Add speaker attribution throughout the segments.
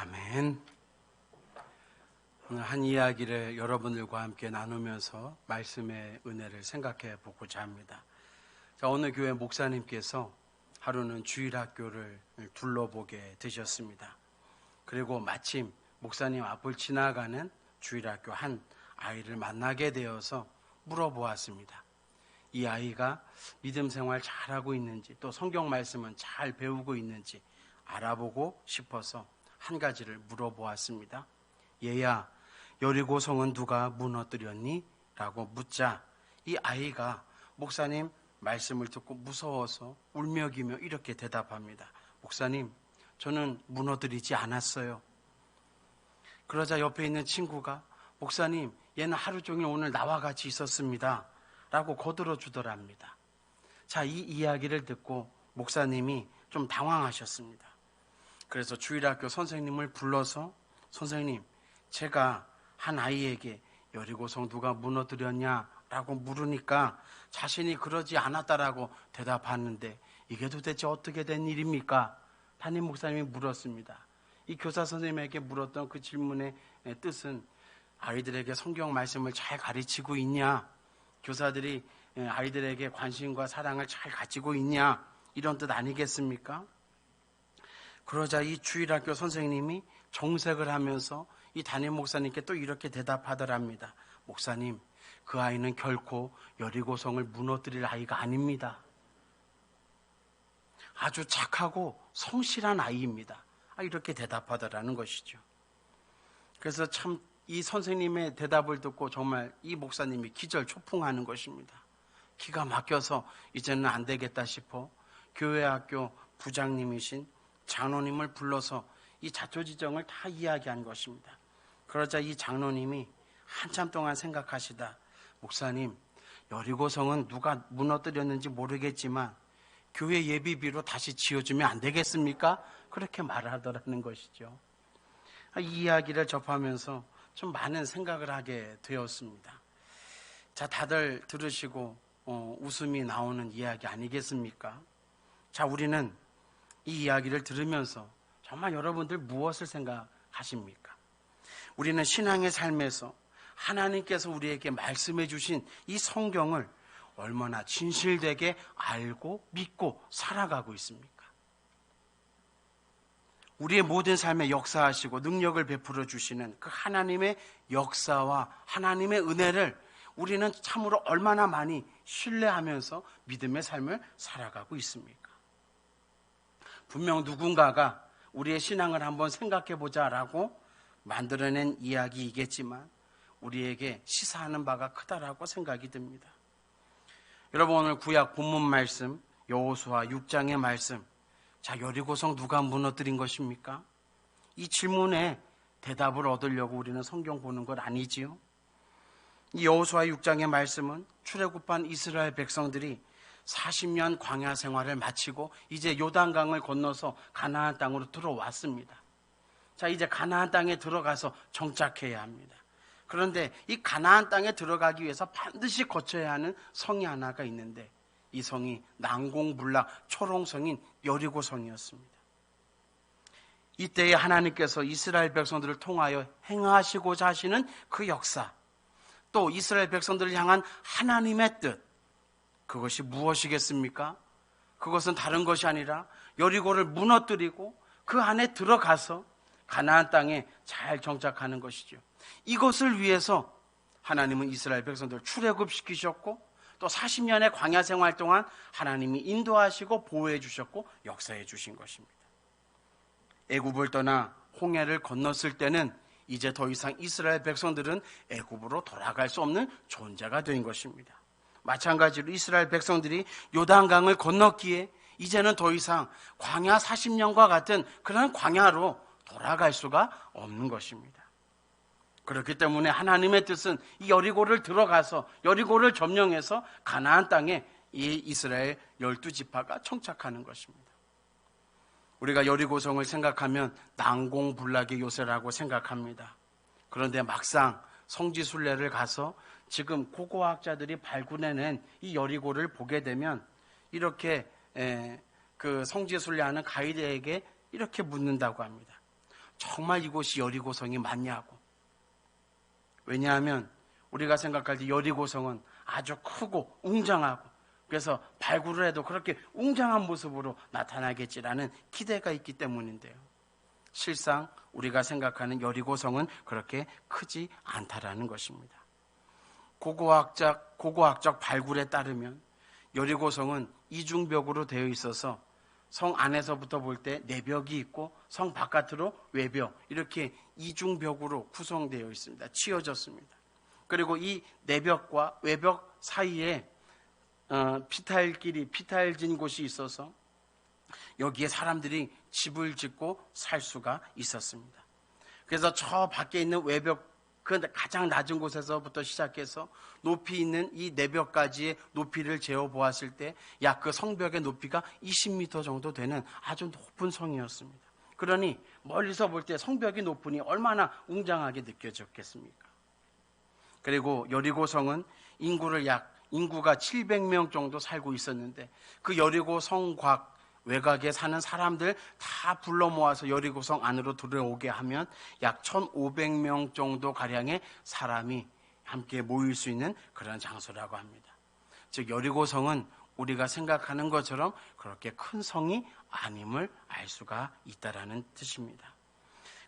Speaker 1: 아멘. 오늘 한 이야기를 여러분들과 함께 나누면서 말씀의 은혜를 생각해 보고자 합니다. 자, 오늘 교회 목사님께서 하루는 주일학교를 둘러보게 되셨습니다. 그리고 마침 목사님 앞을 지나가는 주일학교 한 아이를 만나게 되어서 물어보았습니다. 이 아이가 믿음 생활 잘하고 있는지, 또 성경 말씀은 잘 배우고 있는지 알아보고 싶어서 한 가지를 물어보았습니다. 얘야, 여리고성은 누가 무너뜨렸니? 라고 묻자 이 아이가 목사님 말씀을 듣고 무서워서 울며기며 이렇게 대답합니다. 목사님, 저는 무너뜨리지 않았어요. 그러자 옆에 있는 친구가 목사님, 얘는 하루 종일 오늘 나와 같이 있었습니다. 라고 거들어 주더랍니다. 자, 이 이야기를 듣고 목사님이 좀 당황하셨습니다. 그래서 주일학교 선생님을 불러서 선생님, 제가 한 아이에게 여리고성 누가 무너뜨렸냐라고 물으니까 자신이 그러지 않았다라고 대답하는데 이게 도대체 어떻게 된 일입니까? 담임 목사님이 물었습니다. 이 교사 선생님에게 물었던 그 질문의 뜻은 아이들에게 성경 말씀을 잘 가르치고 있냐? 교사들이 아이들에게 관심과 사랑을 잘 가지고 있냐? 이런 뜻 아니겠습니까? 그러자 이 주일학교 선생님이 정색을 하면서 이 담임 목사님께 또 이렇게 대답하더랍니다. 목사님, 그 아이는 결코 여리고성을 무너뜨릴 아이가 아닙니다. 아주 착하고 성실한 아이입니다. 이렇게 대답하더라는 것이죠. 그래서 참 이 선생님의 대답을 듣고 정말 이 목사님이 기절초풍하는 것입니다. 기가 막혀서 이제는 안 되겠다 싶어 교회 학교 부장님이신 장로님을 불러서 이 자초지정을 다 이야기한 것입니다. 그러자 이 장로님이 한참 동안 생각하시다 목사님, 여리고성은 누가 무너뜨렸는지 모르겠지만 교회 예비비로 다시 지어주면 안 되겠습니까? 그렇게 말하더라는 것이죠. 이 이야기를 접하면서 좀 많은 생각을 하게 되었습니다. 자, 다들 들으시고 웃음이 나오는 이야기 아니겠습니까? 자, 우리는 이 이야기를 들으면서 정말 여러분들 무엇을 생각하십니까? 우리는 신앙의 삶에서 하나님께서 우리에게 말씀해 주신 이 성경을 얼마나 진실되게 알고 믿고 살아가고 있습니까? 우리의 모든 삶에 역사하시고 능력을 베풀어 주시는 그 하나님의 역사와 하나님의 은혜를 우리는 참으로 얼마나 많이 신뢰하면서 믿음의 삶을 살아가고 있습니까? 분명 누군가가 우리의 신앙을 한번 생각해보자라고 만들어낸 이야기이겠지만 우리에게 시사하는 바가 크다라고 생각이 듭니다. 여러분, 오늘 구약 본문 말씀 여호수아 6장의 말씀, 자, 여리고성 누가 무너뜨린 것입니까? 이 질문에 대답을 얻으려고 우리는 성경 보는 것 아니지요? 이 여호수아 6장의 말씀은 출애굽한 이스라엘 백성들이 40년 광야 생활을 마치고 이제 요단강을 건너서 가나안 땅으로 들어왔습니다. 자, 이제 가나안 땅에 들어가서 정착해야 합니다. 그런데 이 가나안 땅에 들어가기 위해서 반드시 거쳐야 하는 성이 하나가 있는데 이 성이 난공불락 초롱성인 여리고성이었습니다. 이때에 하나님께서 이스라엘 백성들을 통하여 행하시고자 하시는 그 역사, 또 이스라엘 백성들을 향한 하나님의 뜻, 그것이 무엇이겠습니까? 그것은 다른 것이 아니라 여리고를 무너뜨리고 그 안에 들어가서 가나안 땅에 잘 정착하는 것이죠. 이것을 위해서 하나님은 이스라엘 백성들을 출애굽시키셨고 또 40년의 광야 생활 동안 하나님이 인도하시고 보호해 주셨고 역사해 주신 것입니다. 애굽을 떠나 홍해를 건넜을 때는 이제 더 이상 이스라엘 백성들은 애굽으로 돌아갈 수 없는 존재가 된 것입니다. 마찬가지로 이스라엘 백성들이 요단강을 건넜기에 이제는 더 이상 광야 40년과 같은 그런 광야로 돌아갈 수가 없는 것입니다. 그렇기 때문에 하나님의 뜻은 이 여리고를 들어가서 여리고를 점령해서 가나안 땅에 이 이스라엘 12지파가 정착하는 것입니다. 우리가 여리고성을 생각하면 난공불락의 요새라고 생각합니다. 그런데 막상 성지순례를 가서 지금 고고학자들이 발굴해낸 이 여리고를 보게 되면 이렇게 그 성지순례하는 가이드에게 이렇게 묻는다고 합니다. 정말 이곳이 여리고성이 맞냐고. 왜냐하면 우리가 생각할 때 여리고성은 아주 크고 웅장하고, 그래서 발굴을 해도 그렇게 웅장한 모습으로 나타나겠지라는 기대가 있기 때문인데요. 실상 우리가 생각하는 여리고성은 그렇게 크지 않다라는 것입니다. 고고학적 발굴에 따르면 여리고성은 이중벽으로 되어 있어서 성 안에서부터 볼 때 내벽이 있고 성 바깥으로 외벽, 이렇게 이중벽으로 구성되어 있습니다. 치어졌습니다. 그리고 이 내벽과 외벽 사이에 피탈진 곳이 있어서 여기에 사람들이 집을 짓고 살 수가 있었습니다. 그래서 저 밖에 있는 외벽, 그 가장 낮은 곳에서부터 시작해서 높이 있는 이 내벽까지의 높이를 재어 보았을 때 약 그 성벽의 높이가 20m 정도 되는 아주 높은 성이었습니다. 그러니 멀리서 볼 때 성벽이 높으니 얼마나 웅장하게 느껴졌겠습니까? 그리고 여리고성은 인구가 700명 정도 살고 있었는데, 그 여리고성 외곽에 사는 사람들 다 불러 모아서 여리고성 안으로 들어오게 하면 약 1,500명 정도 가량의 사람이 함께 모일 수 있는 그런 장소라고 합니다. 즉 여리고성은 우리가 생각하는 것처럼 그렇게 큰 성이 아님을 알 수가 있다라는 뜻입니다.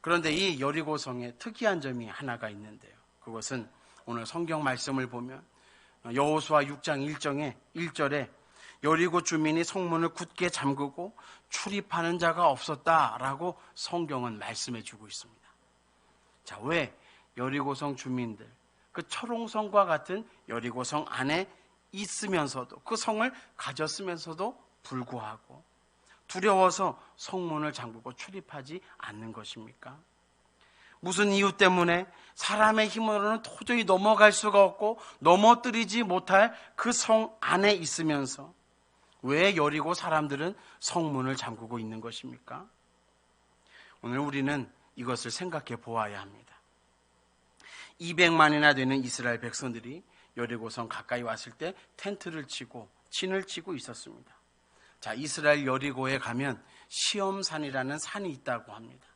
Speaker 1: 그런데 이 여리고성에 특이한 점이 하나가 있는데요. 그것은 오늘 성경 말씀을 보면 여호수아 6장 1절에 여리고 주민이 성문을 굳게 잠그고 출입하는 자가 없었다라고 성경은 말씀해 주고 있습니다. 자, 왜 여리고성 주민들, 그 철옹성과 같은 여리고성 안에 있으면서도, 그 성을 가졌으면서도 불구하고 두려워서 성문을 잠그고 출입하지 않는 것입니까? 무슨 이유 때문에 사람의 힘으로는 도저히 넘어갈 수가 없고 넘어뜨리지 못할 그 성 안에 있으면서 왜 여리고 사람들은 성문을 잠그고 있는 것입니까? 오늘 우리는 이것을 생각해 보아야 합니다. 200만이나 되는 이스라엘 백성들이 여리고성 가까이 왔을 때 텐트를 치고 진을 치고 있었습니다. 자, 이스라엘 여리고에 가면 시험산이라는 산이 있다고 합니다.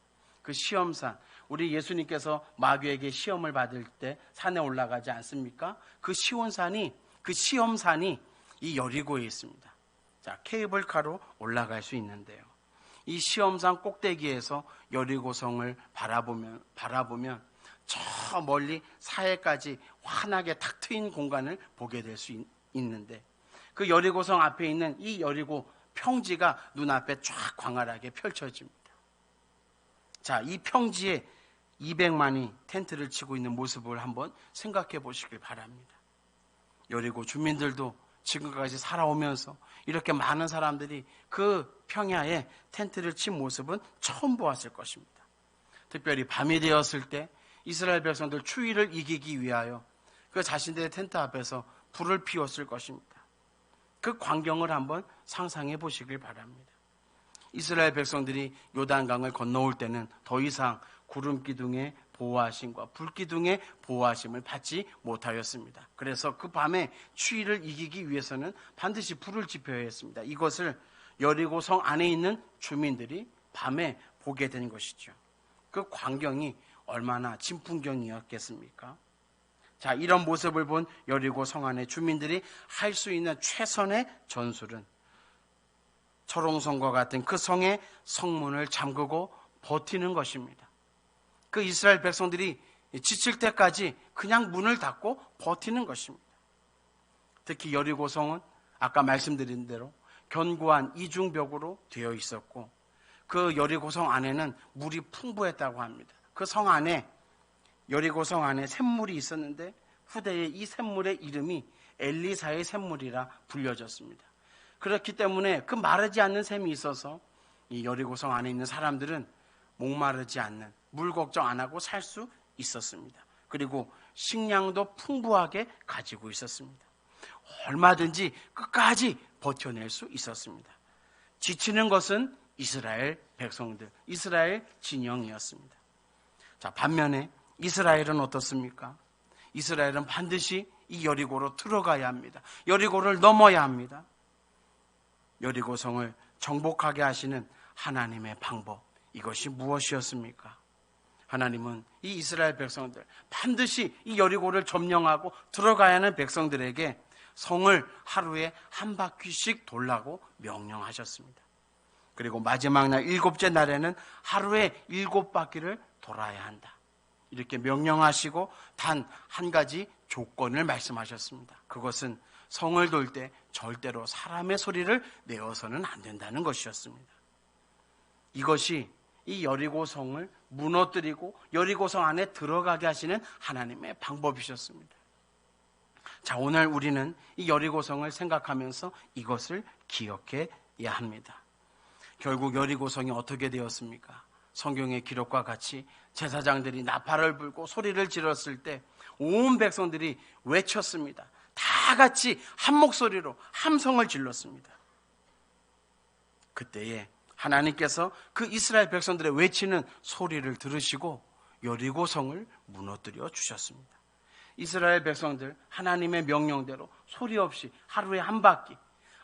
Speaker 1: 그 시험산, 우리 예수님께서 마귀에게 시험을 받을 때 산에 올라가지 않습니까? 그 시험산이 이 여리고에 있습니다. 자, 케이블카로 올라갈 수 있는데요. 이 시험산 꼭대기에서 여리고성을 바라보면 저 멀리 사해까지 환하게 탁 트인 공간을 보게 될 수 있는데, 그 여리고성 앞에 있는 이 여리고 평지가 눈앞에 쫙 광활하게 펼쳐집니다. 자, 이 평지에 200만이 텐트를 치고 있는 모습을 한번 생각해 보시길 바랍니다. 여리고 주민들도 지금까지 살아오면서 이렇게 많은 사람들이 그 평야에 텐트를 친 모습은 처음 보았을 것입니다. 특별히 밤이 되었을 때 이스라엘 백성들 추위를 이기기 위하여 그 자신들의 텐트 앞에서 불을 피웠을 것입니다. 그 광경을 한번 상상해 보시길 바랍니다. 이스라엘 백성들이 요단강을 건너올 때는 더 이상 구름 기둥의 보호하심과 불 기둥의 보호하심을 받지 못하였습니다. 그래서 그 밤에 추위를 이기기 위해서는 반드시 불을 지펴야 했습니다. 이것을 여리고 성 안에 있는 주민들이 밤에 보게 된 것이죠. 그 광경이 얼마나 진풍경이었겠습니까? 자, 이런 모습을 본 여리고 성 안의 주민들이 할 수 있는 최선의 전술은 철옹성과 같은 그 성의 성문을 잠그고 버티는 것입니다. 그 이스라엘 백성들이 지칠 때까지 그냥 문을 닫고 버티는 것입니다. 특히 여리고성은 아까 말씀드린 대로 견고한 이중벽으로 되어 있었고, 그 여리고성 안에는 물이 풍부했다고 합니다. 그 성 안에, 여리고성 안에 샘물이 있었는데 후대에 이 샘물의 이름이 엘리사의 샘물이라 불려졌습니다. 그렇기 때문에 그 마르지 않는 샘이 있어서 이 여리고성 안에 있는 사람들은 목마르지 않는, 물 걱정 안 하고 살 수 있었습니다. 그리고 식량도 풍부하게 가지고 있었습니다. 얼마든지 끝까지 버텨낼 수 있었습니다. 지치는 것은 이스라엘 백성들, 이스라엘 진영이었습니다. 자, 반면에 이스라엘은 어떻습니까? 이스라엘은 반드시 이 여리고로 들어가야 합니다. 여리고를 넘어야 합니다. 여리고성을 정복하게 하시는 하나님의 방법, 이것이 무엇이었습니까? 하나님은 이 이스라엘 백성들, 반드시 이 여리고를 점령하고 들어가야 하는 백성들에게 성을 하루에 한 바퀴씩 돌라고 명령하셨습니다. 그리고 마지막 날 7째 날에는 하루에 7바퀴를 돌아야 한다. 이렇게 명령하시고 단 한 가지 조건을 말씀하셨습니다. 그것은 성을 돌 때 절대로 사람의 소리를 내어서는 안 된다는 것이었습니다. 이것이 이 여리고성을 무너뜨리고 여리고성 안에 들어가게 하시는 하나님의 방법이셨습니다. 자, 오늘 우리는 이 여리고성을 생각하면서 이것을 기억해야 합니다. 결국 여리고성이 어떻게 되었습니까? 성경의 기록과 같이 제사장들이 나팔을 불고 소리를 질렀을 때 온 백성들이 외쳤습니다. 다 같이 한 목소리로 함성을 질렀습니다. 그때에 하나님께서 그 이스라엘 백성들의 외치는 소리를 들으시고 여리고성을 무너뜨려 주셨습니다. 이스라엘 백성들 하나님의 명령대로 소리 없이 하루에 한 바퀴,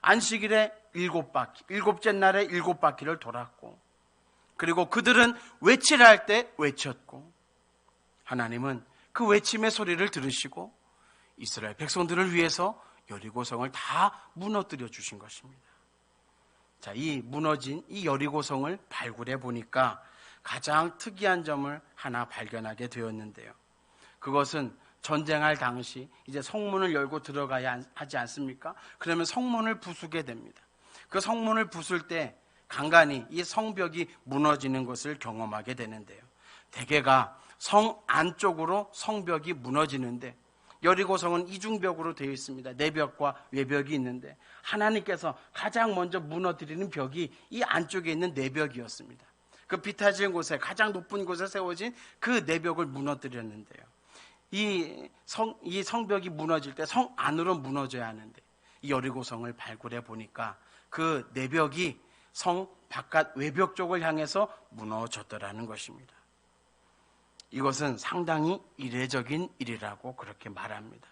Speaker 1: 안식일에 7바퀴, 7째 날에 7바퀴를 돌았고, 그리고 그들은 외치라 할 때 외쳤고, 하나님은 그 외침의 소리를 들으시고 이스라엘 백성들을 위해서 여리고성을 다 무너뜨려 주신 것입니다. 자, 이 무너진 이 여리고성을 발굴해 보니까 가장 특이한 점을 하나 발견하게 되었는데요. 그것은 전쟁할 당시 이제 성문을 열고 들어가야 하지 않습니까? 그러면 성문을 부수게 됩니다. 그 성문을 부술 때 간간히 이 성벽이 무너지는 것을 경험하게 되는데요. 대개가 성 안쪽으로 성벽이 무너지는데 여리고성은 이중벽으로 되어 있습니다. 내벽과 외벽이 있는데 하나님께서 가장 먼저 무너뜨리는 벽이 이 안쪽에 있는 내벽이었습니다. 그 비탈진 곳에 가장 높은 곳에 세워진 그 내벽을 무너뜨렸는데요. 이 성벽이 무너질 때 성 안으로 무너져야 하는데 이 여리고성을 발굴해 보니까 그 내벽이 성 바깥 외벽 쪽을 향해서 무너졌더라는 것입니다. 이것은 상당히 이례적인 일이라고 그렇게 말합니다.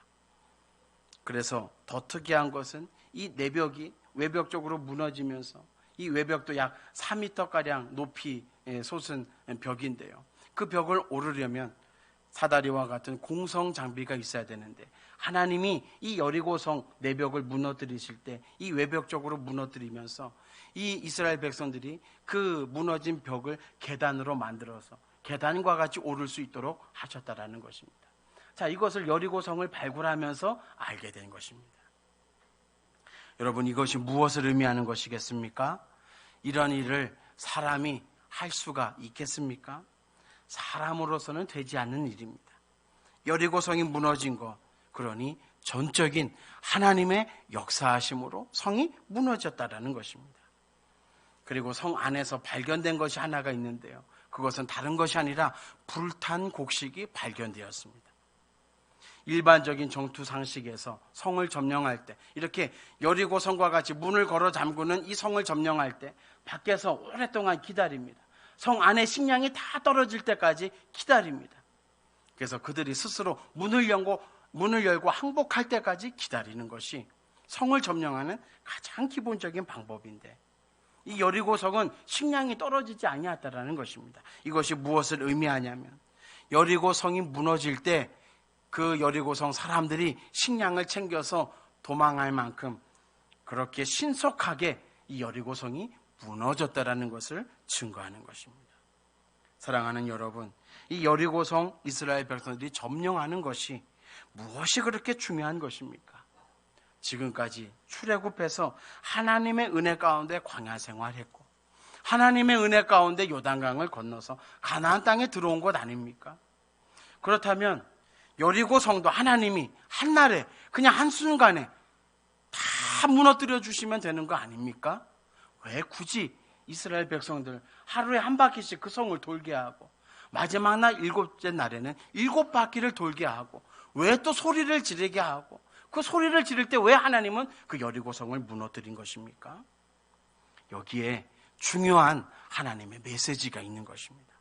Speaker 1: 그래서 더 특이한 것은 이 내벽이 외벽 쪽으로 무너지면서 이 외벽도 약 4m가량 높이 솟은 벽인데요. 그 벽을 오르려면 사다리와 같은 공성 장비가 있어야 되는데 하나님이 이 여리고성 내벽을 무너뜨리실 때 이 외벽 쪽으로 무너뜨리면서 이 이스라엘 백성들이 그 무너진 벽을 계단으로 만들어서 계단과 같이 오를 수 있도록 하셨다라는 것입니다. 자, 이것을 여리고성을 발굴하면서 알게 된 것입니다. 여러분, 이것이 무엇을 의미하는 것이겠습니까? 이런 일을 사람이 할 수가 있겠습니까? 사람으로서는 되지 않는 일입니다. 여리고성이 무너진 것, 그러니 전적인 하나님의 역사하심으로 성이 무너졌다라는 것입니다. 그리고 성 안에서 발견된 것이 하나가 있는데요. 그것은 다른 것이 아니라 불탄 곡식이 발견되었습니다. 일반적인 정투 상식에서 성을 점령할 때 이렇게 여리고성과 같이 문을 걸어 잠그는 이 성을 점령할 때 밖에서 오랫동안 기다립니다. 성 안에 식량이 다 떨어질 때까지 기다립니다. 그래서 그들이 스스로 문을 열고 항복할 때까지 기다리는 것이 성을 점령하는 가장 기본적인 방법인데 이 여리고성은 식량이 떨어지지 아니었다라는 것입니다. 이것이 무엇을 의미하냐면 여리고성이 무너질 때 그 여리고성 사람들이 식량을 챙겨서 도망할 만큼 그렇게 신속하게 이 여리고성이 무너졌다라는 것을 증거하는 것입니다. 사랑하는 여러분, 이 여리고성 이스라엘 백성들이 점령하는 것이 무엇이 그렇게 중요한 것입니까? 지금까지 출애굽해서 하나님의 은혜 가운데 광야 생활했고 하나님의 은혜 가운데 요단강을 건너서 가나안 땅에 들어온 것 아닙니까? 그렇다면 여리고성도 하나님이 한날에 그냥 한순간에 다 무너뜨려 주시면 되는 거 아닙니까? 왜 굳이 이스라엘 백성들 하루에 한 바퀴씩 그 성을 돌게 하고 마지막 날 7째 날에는 7바퀴를 돌게 하고 왜 또 소리를 지르게 하고 그 소리를 지를 때 왜 하나님은 그 여리고성을 무너뜨린 것입니까? 여기에 중요한 하나님의 메시지가 있는 것입니다.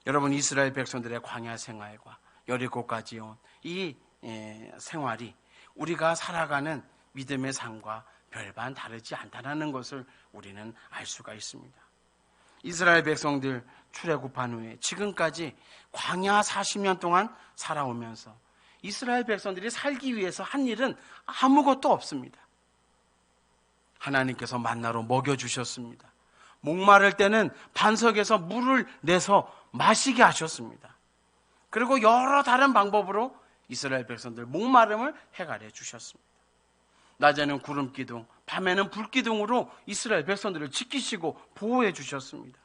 Speaker 1: 여러분, 이스라엘 백성들의 광야 생활과 여리고까지 온 이 생활이 우리가 살아가는 믿음의 삶과 별반 다르지 않다는 것을 우리는 알 수가 있습니다. 이스라엘 백성들 출애굽한 후에 지금까지 광야 40년 동안 살아오면서 이스라엘 백성들이 살기 위해서 한 일은 아무것도 없습니다. 하나님께서 만나로 먹여주셨습니다. 목마를 때는 반석에서 물을 내서 마시게 하셨습니다. 그리고 여러 다른 방법으로 이스라엘 백성들 목마름을 해결해 주셨습니다. 낮에는 구름기둥, 밤에는 불기둥으로 이스라엘 백성들을 지키시고 보호해 주셨습니다.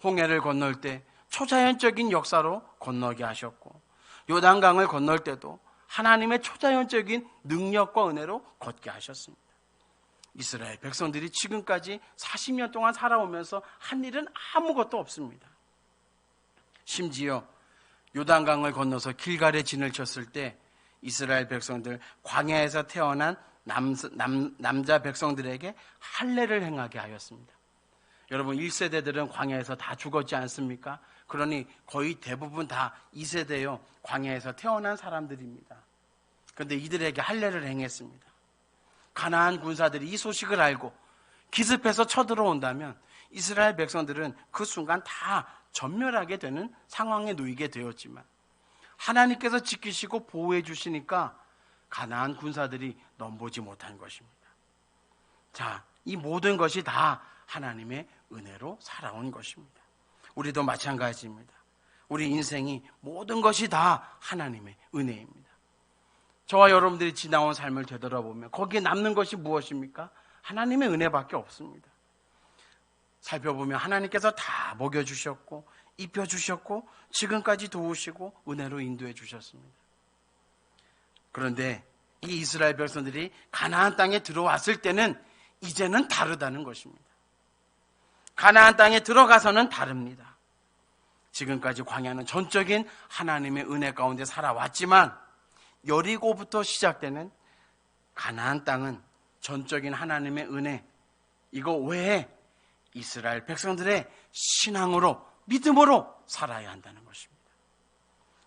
Speaker 1: 홍해를 건널 때 초자연적인 역사로 건너게 하셨고, 요단강을 건널 때도 하나님의 초자연적인 능력과 은혜로 걷게 하셨습니다. 이스라엘 백성들이 지금까지 40년 동안 살아오면서 한 일은 아무것도 없습니다. 심지어 요단강을 건너서 길갈에 진을 쳤을 때 이스라엘 백성들, 광야에서 태어난 남자 백성들에게 할례를 행하게 하였습니다. 여러분, 1세대들은 광야에서 다 죽었지 않습니까? 그러니 거의 대부분 다 2세대요 광야에서 태어난 사람들입니다. 그런데 이들에게 할례를 행했습니다. 가나안 군사들이 이 소식을 알고 기습해서 쳐들어온다면 이스라엘 백성들은 그 순간 다 전멸하게 되는 상황에 놓이게 되었지만, 하나님께서 지키시고 보호해 주시니까 가나안 군사들이 넘보지 못한 것입니다. 자, 이 모든 것이 다 하나님의 은혜로 살아온 것입니다. 우리도 마찬가지입니다. 우리 인생이 모든 것이 다 하나님의 은혜입니다. 저와 여러분들이 지나온 삶을 되돌아보면 거기에 남는 것이 무엇입니까? 하나님의 은혜밖에 없습니다. 살펴보면 하나님께서 다 먹여주셨고 입혀주셨고 지금까지 도우시고 은혜로 인도해 주셨습니다. 그런데 이 이스라엘 백성들이 가나안 땅에 들어왔을 때는 이제는 다르다는 것입니다. 가나안 땅에 들어가서는 다릅니다. 지금까지 광야는 전적인 하나님의 은혜 가운데 살아왔지만 여리고부터 시작되는 가나안 땅은 전적인 하나님의 은혜, 이거 외에 이스라엘 백성들의 신앙으로, 믿음으로 살아야 한다는 것입니다.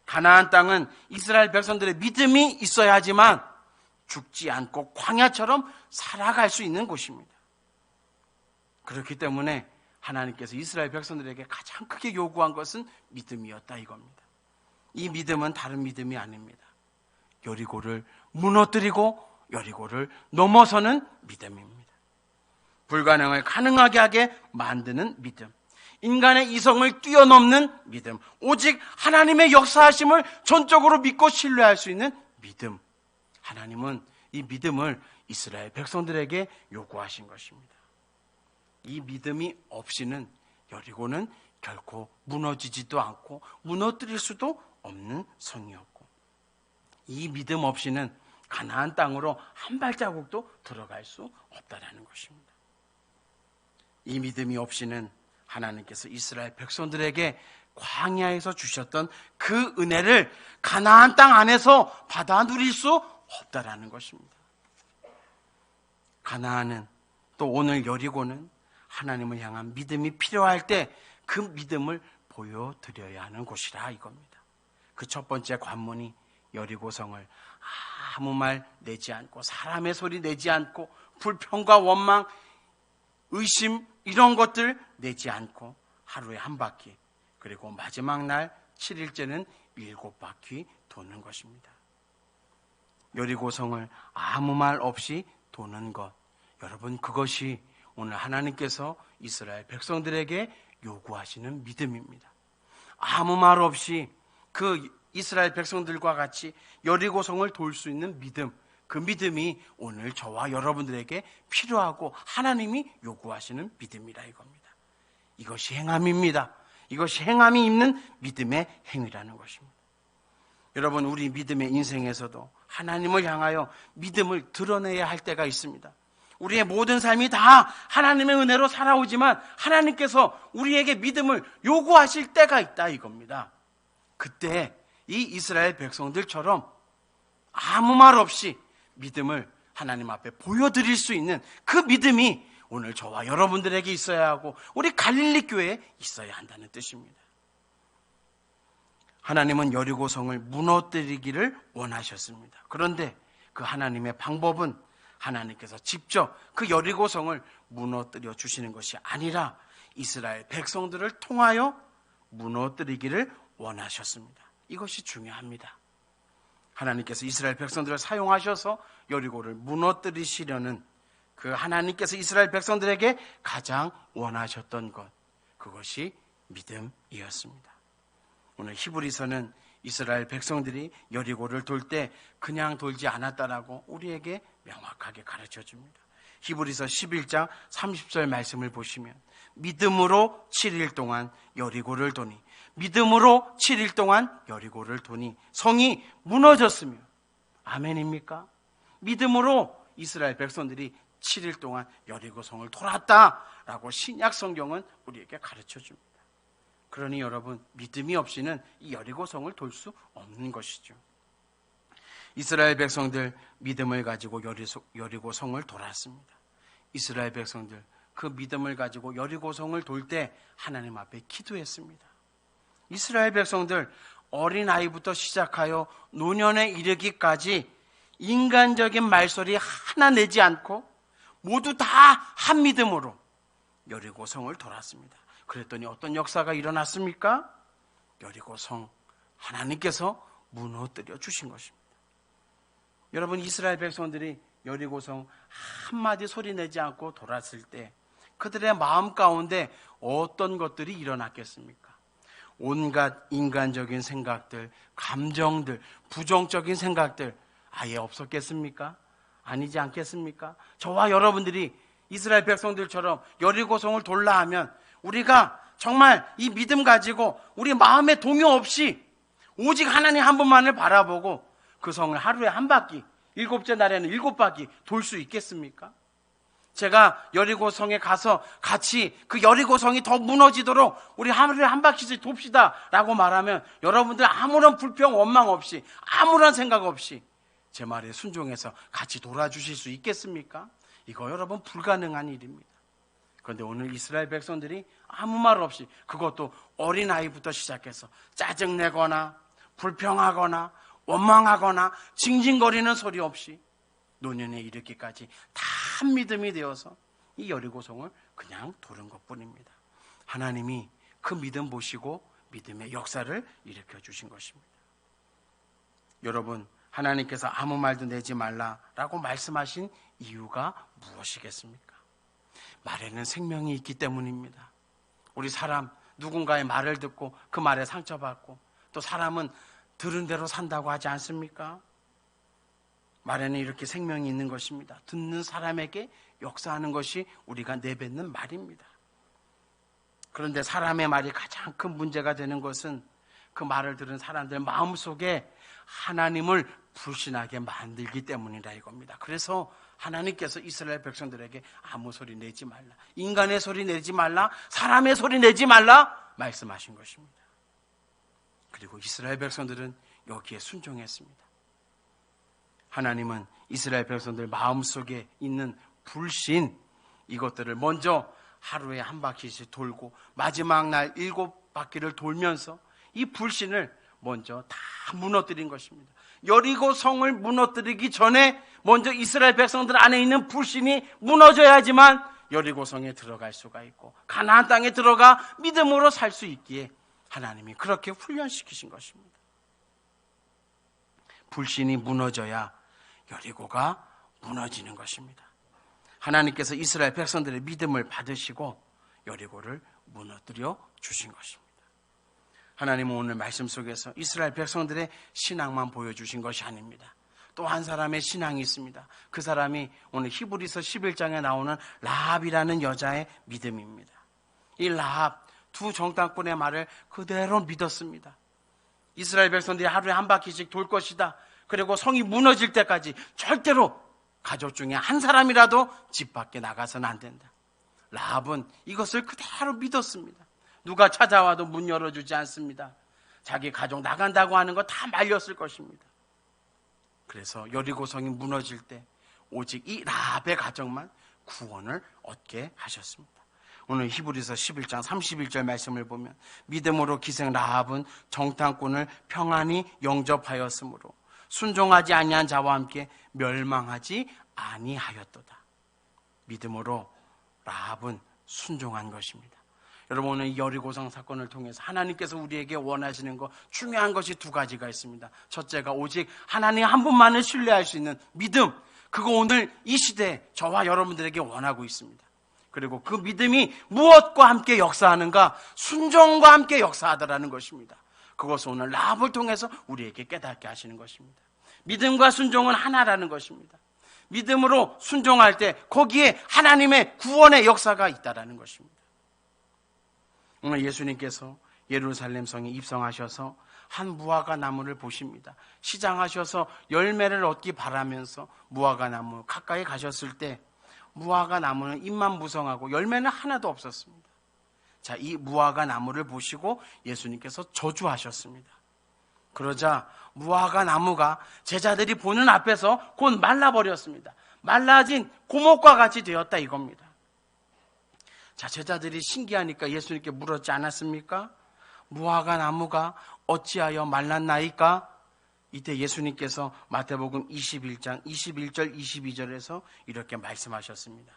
Speaker 1: 가나안 땅은 이스라엘 백성들의 믿음이 있어야 하지만 죽지 않고 광야처럼 살아갈 수 있는 곳입니다. 그렇기 때문에 하나님께서 이스라엘 백성들에게 가장 크게 요구한 것은 믿음이었다 이겁니다. 이 믿음은 다른 믿음이 아닙니다. 여리고를 무너뜨리고 여리고를 넘어서는 믿음입니다. 불가능을 가능하게 하게 만드는 믿음, 인간의 이성을 뛰어넘는 믿음, 오직 하나님의 역사하심을 전적으로 믿고 신뢰할 수 있는 믿음. 하나님은 이 믿음을 이스라엘 백성들에게 요구하신 것입니다. 이 믿음이 없이는 여리고는 결코 무너지지도 않고 무너뜨릴 수도 없는 성이었고, 이 믿음 없이는 가나안 땅으로 한 발자국도 들어갈 수 없다라는 것입니다. 이 믿음이 없이는 하나님께서 이스라엘 백성들에게 광야에서 주셨던 그 은혜를 가나안 땅 안에서 받아 누릴 수 없다라는 것입니다. 가나안은, 또 오늘 여리고는 하나님을 향한 믿음이 필요할 때 그 믿음을 보여드려야 하는 곳이라 이겁니다. 그 첫 번째 관문이 여리고성을 아무 말 내지 않고, 사람의 소리 내지 않고, 불평과 원망, 의심 이런 것들 내지 않고 하루에 한 바퀴, 그리고 마지막 날 7일째는 7바퀴 도는 것입니다. 여리고성을 아무 말 없이 도는 것, 여러분, 그것이 오늘 하나님께서 이스라엘 백성들에게 요구하시는 믿음입니다. 아무 말 없이 그 이스라엘 백성들과 같이 여리고성을 돌 수 있는 믿음, 그 믿음이 오늘 저와 여러분들에게 필요하고 하나님이 요구하시는 믿음이라 이겁니다. 이것이 행함입니다. 이것이 행함이 있는 믿음의 행위라는 것입니다. 여러분, 우리 믿음의 인생에서도 하나님을 향하여 믿음을 드러내야 할 때가 있습니다. 우리의 모든 삶이 다 하나님의 은혜로 살아오지만 하나님께서 우리에게 믿음을 요구하실 때가 있다 이겁니다. 그때 이 이스라엘 백성들처럼 아무 말 없이 믿음을 하나님 앞에 보여드릴 수 있는 그 믿음이 오늘 저와 여러분들에게 있어야 하고 우리 갈릴리 교회에 있어야 한다는 뜻입니다. 하나님은 여리고성을 무너뜨리기를 원하셨습니다. 그런데 그 하나님의 방법은 하나님께서 직접 그 여리고성을 무너뜨려 주시는 것이 아니라 이스라엘 백성들을 통하여 무너뜨리기를 원하셨습니다. 이것이 중요합니다. 하나님께서 이스라엘 백성들을 사용하셔서 여리고를 무너뜨리시려는 그 하나님께서 이스라엘 백성들에게 가장 원하셨던 것, 그것이 믿음이었습니다. 오늘 히브리서는 이스라엘 백성들이 여리고를 돌 때 그냥 돌지 않았다라고 우리에게 명확하게 가르쳐 줍니다. 히브리서 11장 30절 말씀을 보시면 믿음으로 7일 동안 여리고를 도니, 믿음으로 7일 동안 여리고를 도니 성이 무너졌으며, 아멘입니까? 믿음으로 이스라엘 백성들이 7일 동안 여리고 성을 돌았다라고 신약 성경은 우리에게 가르쳐 줍니다. 그러니 여러분, 믿음이 없이는 이 여리고 성을 돌 수 없는 것이죠. 이스라엘 백성들 믿음을 가지고 여리고 성을 돌았습니다. 이스라엘 백성들 그 믿음을 가지고 여리고 성을 돌 때 하나님 앞에 기도했습니다. 이스라엘 백성들 어린아이부터 시작하여 노년에 이르기까지 인간적인 말소리 하나 내지 않고 모두 다 한 믿음으로 여리고 성을 돌았습니다. 그랬더니 어떤 역사가 일어났습니까? 여리고 성 하나님께서 무너뜨려 주신 것입니다. 여러분, 이스라엘 백성들이 여리고 성 한마디 소리 내지 않고 돌았을 때 그들의 마음 가운데 어떤 것들이 일어났겠습니까? 온갖 인간적인 생각들, 감정들, 부정적인 생각들 아예 없었겠습니까? 아니지 않겠습니까? 저와 여러분들이 이스라엘 백성들처럼 여리고 성을 돌라 하면 우리가 정말 이 믿음 가지고 우리 마음에 동요 없이 오직 하나님 한 분만을 바라보고 그 성을 하루에 한 바퀴, 7째 날에는 7바퀴 돌 수 있겠습니까? 제가 여리고 성에 가서 같이 그 여리고 성이 더 무너지도록 우리 하루에 한 바퀴씩 돕시다 라고 말하면 여러분들 아무런 불평 원망 없이, 아무런 생각 없이 제 말에 순종해서 같이 돌아주실 수 있겠습니까? 이거 여러분 불가능한 일입니다. 그런데 오늘 이스라엘 백성들이 아무 말 없이, 그것도 어린아이부터 시작해서 짜증내거나 불평하거나 원망하거나 징징거리는 소리 없이 노년에 이르기까지 다 한 믿음이 되어서 이 여리고성을 그냥 도른 것뿐입니다. 하나님이 그 믿음 보시고 믿음의 역사를 일으켜 주신 것입니다. 여러분, 하나님께서 아무 말도 내지 말라라고 말씀하신 이유가 무엇이겠습니까? 말에는 생명이 있기 때문입니다. 우리 사람 누군가의 말을 듣고 그 말에 상처받고, 또 사람은 들은 대로 산다고 하지 않습니까? 말에는 이렇게 생명이 있는 것입니다. 듣는 사람에게 역사하는 것이 우리가 내뱉는 말입니다. 그런데 사람의 말이 가장 큰 문제가 되는 것은 그 말을 들은 사람들 마음속에 하나님을 불신하게 만들기 때문이다 이겁니다. 그래서 하나님께서 이스라엘 백성들에게 아무 소리 내지 말라, 인간의 소리 내지 말라, 사람의 소리 내지 말라 말씀하신 것입니다. 그리고 이스라엘 백성들은 여기에 순종했습니다. 하나님은 이스라엘 백성들 마음속에 있는 불신, 이것들을 먼저 하루에 한 바퀴씩 돌고 마지막 날 7바퀴를 돌면서 이 불신을 먼저 다 무너뜨린 것입니다. 여리고 성을 무너뜨리기 전에 먼저 이스라엘 백성들 안에 있는 불신이 무너져야지만 여리고 성에 들어갈 수가 있고 가나안 땅에 들어가 믿음으로 살 수 있기에 하나님이 그렇게 훈련시키신 것입니다. 불신이 무너져야 여리고가 무너지는 것입니다. 하나님께서 이스라엘 백성들의 믿음을 받으시고 여리고를 무너뜨려 주신 것입니다. 하나님은 오늘 말씀 속에서 이스라엘 백성들의 신앙만 보여주신 것이 아닙니다. 또 한 사람의 신앙이 있습니다. 그 사람이 오늘 히브리서 11장에 나오는 라합이라는 여자의 믿음입니다. 이 라합, 두 정탐꾼의 말을 그대로 믿었습니다. 이스라엘 백성들이 하루에 한 바퀴씩 돌 것이다. 그리고 성이 무너질 때까지 절대로 가족 중에 한 사람이라도 집 밖에 나가서는 안 된다. 라합은 이것을 그대로 믿었습니다. 누가 찾아와도 문 열어주지 않습니다. 자기 가족 나간다고 하는 거 다 말렸을 것입니다. 그래서 여리고성이 무너질 때 오직 이 라합의 가정만 구원을 얻게 하셨습니다. 오늘 히브리서 11장 31절 말씀을 보면 믿음으로 기생 라합은 정탐꾼을 평안히 영접하였으므로 순종하지 아니한 자와 함께 멸망하지 아니하였도다. 믿음으로 라합은 순종한 것입니다. 여러분, 오늘 여리고성 사건을 통해서 하나님께서 우리에게 원하시는 것, 중요한 것이 두 가지가 있습니다. 첫째가 오직 하나님 한 분만을 신뢰할 수 있는 믿음, 그거 오늘 이 시대에 저와 여러분들에게 원하고 있습니다. 그리고 그 믿음이 무엇과 함께 역사하는가? 순종과 함께 역사하더라는 것입니다. 그것을 오늘 라합을 통해서 우리에게 깨닫게 하시는 것입니다. 믿음과 순종은 하나라는 것입니다. 믿음으로 순종할 때 거기에 하나님의 구원의 역사가 있다라는 것입니다. 오늘 예수님께서 예루살렘 성에 입성하셔서 한 무화과 나무를 보십니다. 시장하셔서 열매를 얻기 바라면서 무화과 나무 가까이 가셨을 때 무화과 나무는 잎만 무성하고 열매는 하나도 없었습니다. 자, 이 무화과 나무를 보시고 예수님께서 저주하셨습니다. 그러자 무화과 나무가 제자들이 보는 앞에서 곧 말라버렸습니다. 말라진 고목과 같이 되었다 이겁니다. 자, 제자들이 신기하니까 예수님께 물었지 않았습니까? 무화과 나무가 어찌하여 말랐나이까? 이때 예수님께서 마태복음 21장 21절 22절에서 이렇게 말씀하셨습니다.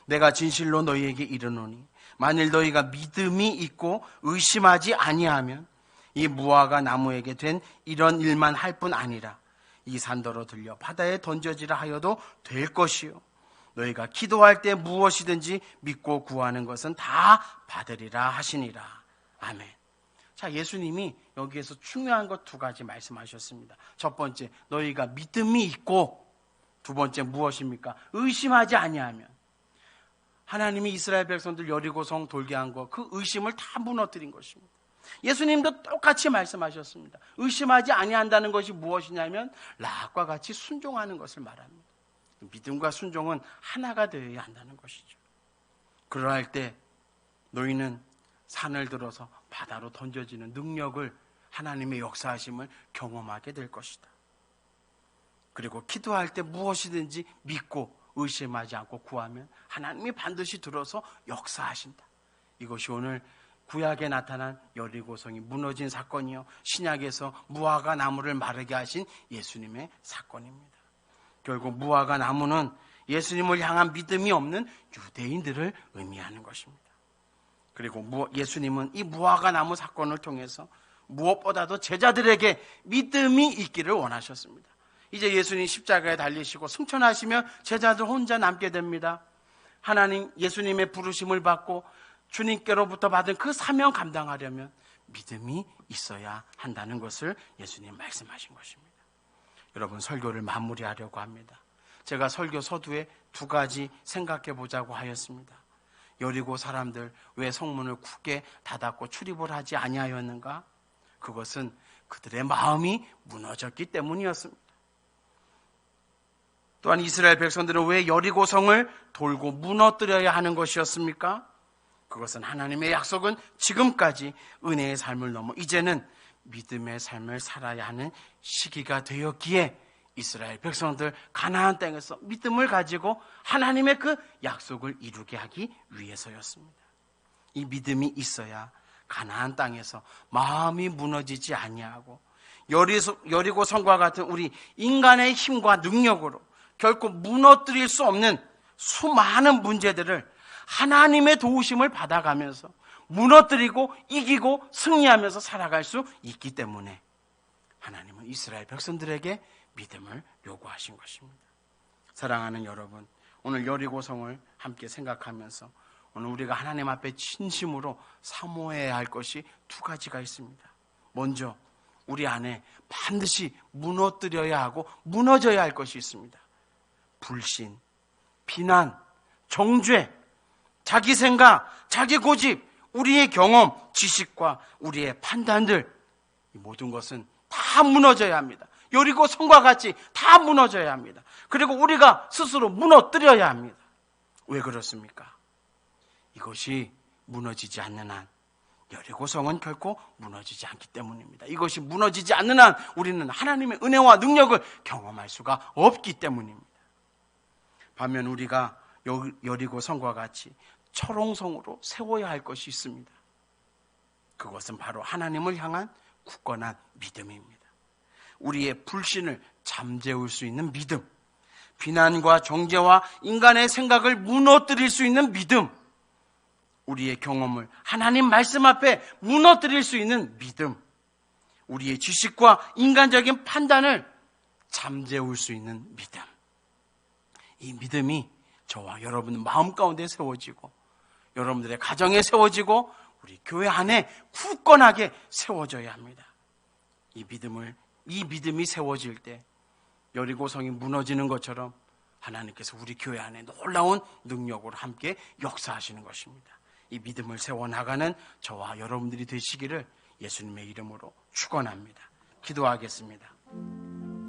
Speaker 1: 내가 진실로 너희에게 이르노니 만일 너희가 믿음이 있고 의심하지 아니하면 이 무화과 나무에게 된 이런 일만 할 뿐 아니라 이 산더러 들려 바다에 던져지라 하여도 될 것이요 너희가 기도할 때 무엇이든지 믿고 구하는 것은 다 받으리라 하시니라. 아멘. 자, 예수님이 여기에서 중요한 것 두 가지 말씀하셨습니다. 첫 번째, 너희가 믿음이 있고, 두 번째 무엇입니까? 의심하지 아니하면. 하나님이 이스라엘 백성들 여리고성 돌게 한 것, 그 의심을 다 무너뜨린 것입니다. 예수님도 똑같이 말씀하셨습니다. 의심하지 아니한다는 것이 무엇이냐면 라합과 같이 순종하는 것을 말합니다. 믿음과 순종은 하나가 되어야 한다는 것이죠. 그러할 때 너희는 산을 들어서 바다로 던져지는 능력을, 하나님의 역사하심을 경험하게 될 것이다. 그리고 기도할 때 무엇이든지 믿고 의심하지 않고 구하면 하나님이 반드시 들어서 역사하신다. 이것이 오늘 구약에 나타난 여리고성이 무너진 사건이요, 신약에서 무화과 나무를 마르게 하신 예수님의 사건입니다. 결국 무화과 나무는 예수님을 향한 믿음이 없는 유대인들을 의미하는 것입니다. 그리고 예수님은 이 무화과 나무 사건을 통해서 무엇보다도 제자들에게 믿음이 있기를 원하셨습니다. 이제 예수님 십자가에 달리시고 승천하시며 제자들 혼자 남게 됩니다. 하나님, 예수님의 부르심을 받고 주님께로부터 받은 그 사명 감당하려면 믿음이 있어야 한다는 것을 예수님 말씀하신 것입니다. 여러분, 설교를 마무리하려고 합니다. 제가 설교 서두에 두 가지 생각해 보자고 하였습니다. 여리고 사람들 왜 성문을 굳게 닫았고 출입을 하지 아니하였는가? 그것은 그들의 마음이 무너졌기 때문이었습니다. 또한 이스라엘 백성들은 왜 여리고성을 돌고 무너뜨려야 하는 것이었습니까? 그것은 하나님의 약속은 지금까지 은혜의 삶을 넘어 이제는 믿음의 삶을 살아야 하는 시기가 되었기에 이스라엘 백성들 가나안 땅에서 믿음을 가지고 하나님의 그 약속을 이루게 하기 위해서였습니다. 이 믿음이 있어야 가나안 땅에서 마음이 무너지지 아니하고 여리고성과 같은 우리 인간의 힘과 능력으로 결코 무너뜨릴 수 없는 수많은 문제들을 하나님의 도우심을 받아가면서 무너뜨리고 이기고 승리하면서 살아갈 수 있기 때문에 하나님은 이스라엘 백성들에게 믿음을 요구하신 것입니다. 사랑하는 여러분, 오늘 여리고성을 함께 생각하면서 오늘 우리가 하나님 앞에 진심으로 사모해야 할 것이 두 가지가 있습니다. 먼저 우리 안에 반드시 무너뜨려야 하고 무너져야 할 것이 있습니다. 불신, 비난, 정죄, 자기 생각, 자기 고집, 우리의 경험, 지식과 우리의 판단들, 이 모든 것은 다 무너져야 합니다. 여리고성과 같이 다 무너져야 합니다. 그리고 우리가 스스로 무너뜨려야 합니다. 왜 그렇습니까? 이것이 무너지지 않는 한 여리고성은 결코 무너지지 않기 때문입니다. 이것이 무너지지 않는 한 우리는 하나님의 은혜와 능력을 경험할 수가 없기 때문입니다. 반면 우리가 여리고성과 같이 철옹성으로 세워야 할 것이 있습니다. 그것은 바로 하나님을 향한 굳건한 믿음입니다. 우리의 불신을 잠재울 수 있는 믿음, 비난과 정죄와 인간의 생각을 무너뜨릴 수 있는 믿음, 우리의 경험을 하나님 말씀 앞에 무너뜨릴 수 있는 믿음, 우리의 지식과 인간적인 판단을 잠재울 수 있는 믿음, 이 믿음이 저와 여러분 마음 가운데 세워지고 여러분들의 가정에 세워지고 우리 교회 안에 굳건하게 세워져야 합니다. 이 믿음이 세워질 때 여리고성이 무너지는 것처럼 하나님께서 우리 교회 안에 놀라운 능력으로 함께 역사하시는 것입니다. 이 믿음을 세워나가는 저와 여러분들이 되시기를 예수님의 이름으로 축원합니다. 기도하겠습니다.